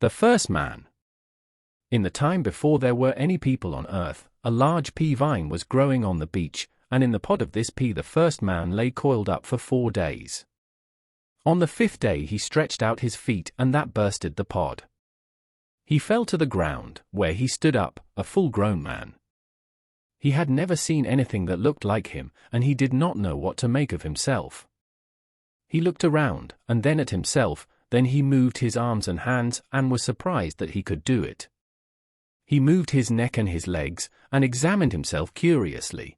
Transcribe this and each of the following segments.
The first man. In the time before there were any people on earth, a large pea vine was growing on the beach, and in the pod of this pea the first man lay coiled up for 4 days. On the 5th day he stretched out his feet, and that bursted the pod. He fell to the ground, where he stood up, a full-grown man. He had never seen anything that looked like him, and he did not know what to make of himself. He looked around, and then at himself, then he moved his arms and hands, and was surprised that he could do it. He moved his neck and his legs, and examined himself curiously.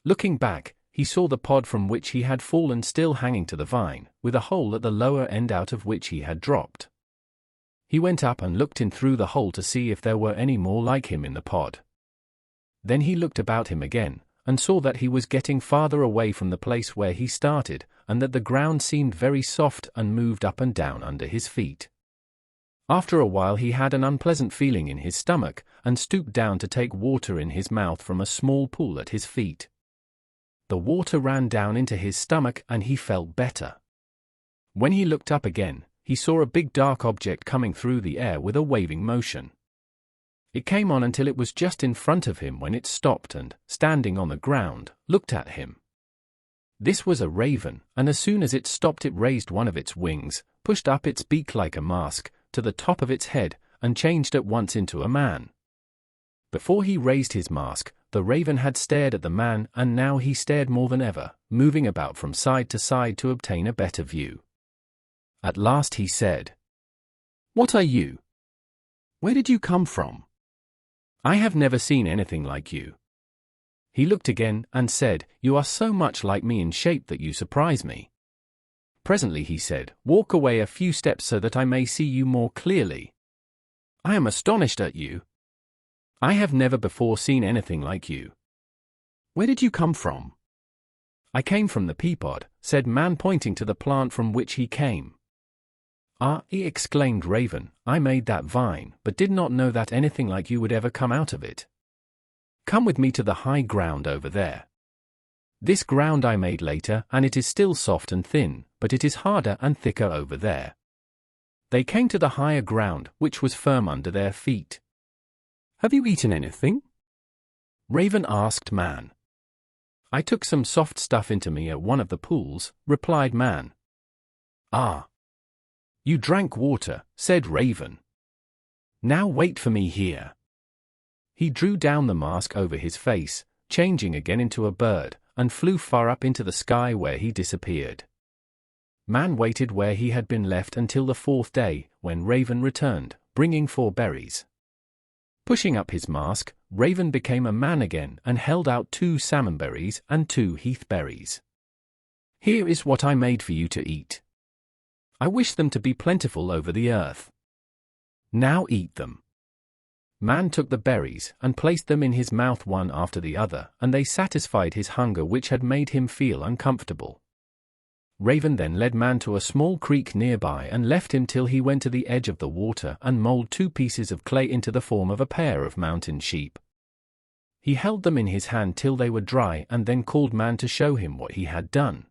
Looking back, he saw the pod from which he had fallen still hanging to the vine, with a hole at the lower end out of which he had dropped. He went up and looked in through the hole to see if there were any more like him in the pod. Then he looked about him again, and saw that he was getting farther away from the place where he started, and that the ground seemed very soft and moved up and down under his feet. After a while he had an unpleasant feeling in his stomach, and stooped down to take water in his mouth from a small pool at his feet. The water ran down into his stomach, and he felt better. When he looked up again, he saw a big dark object coming through the air with a waving motion. It came on until it was just in front of him, when it stopped and, standing on the ground, looked at him. This was a raven, and as soon as it stopped it raised one of its wings, pushed up its beak like a mask, to the top of its head, and changed at once into a man. Before he raised his mask, the raven had stared at the man, and now he stared more than ever, moving about from side to side to obtain a better view. At last he said, "What are you? Where did you come from? I have never seen anything like you." He looked again, and said, "You are so much like me in shape that you surprise me." Presently he said, "Walk away a few steps so that I may see you more clearly. I am astonished at you. I have never before seen anything like you. Where did you come from?" "I came from the pea pod," said man, pointing to the plant from which he came. "Ah," exclaimed Raven, "I made that vine, but did not know that anything like you would ever come out of it. Come with me to the high ground over there. This ground I made later, and it is still soft and thin, but it is harder and thicker over there." They came to the higher ground, which was firm under their feet. "Have you eaten anything?" Raven asked man. "I took some soft stuff into me at one of the pools," replied man. "Ah. You drank water," said Raven. "Now wait for me here." He drew down the mask over his face, changing again into a bird, and flew far up into the sky, where he disappeared. Man waited where he had been left until the 4th day, when Raven returned, bringing 4 berries. Pushing up his mask, Raven became a man again and held out 2 salmon berries and 2 heath berries. "Here is what I made for you to eat. I wish them to be plentiful over the earth. Now eat them." Man took the berries and placed them in his mouth one after the other, and they satisfied his hunger, which had made him feel uncomfortable. Raven then led man to a small creek nearby and left him till he went to the edge of the water and molded 2 pieces of clay into the form of a pair of mountain sheep. He held them in his hand till they were dry, and then called man to show him what he had done.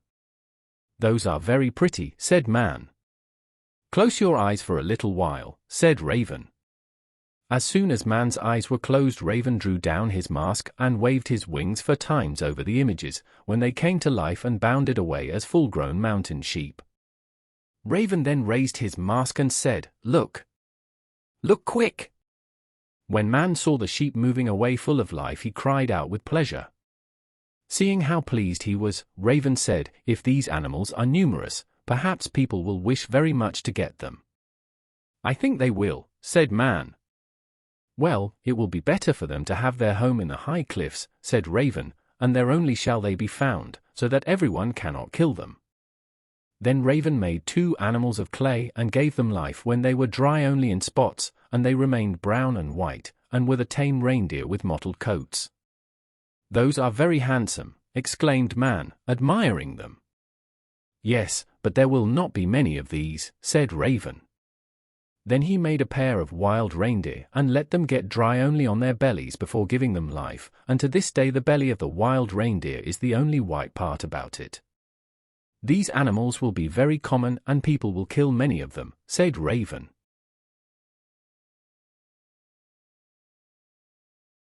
"Those are very pretty," said man. "Close your eyes for a little while," said Raven. As soon as man's eyes were closed, Raven drew down his mask and waved his wings for times over the images, when they came to life and bounded away as full-grown mountain sheep. Raven then raised his mask and said, "Look! Look quick!" When man saw the sheep moving away full of life, he cried out with pleasure. Seeing how pleased he was, Raven said, "If these animals are numerous, perhaps people will wish very much to get them." "I think they will," said man. "Well, it will be better for them to have their home in the high cliffs," said Raven, "and there only shall they be found, so that everyone cannot kill them." Then Raven made 2 animals of clay and gave them life when they were dry only in spots, and they remained brown and white, and were the tame reindeer with mottled coats. "Those are very handsome," exclaimed man, admiring them. "Yes, but there will not be many of these," said Raven. Then he made a pair of wild reindeer and let them get dry only on their bellies before giving them life, and to this day the belly of the wild reindeer is the only white part about it. "These animals will be very common and people will kill many of them," said Raven.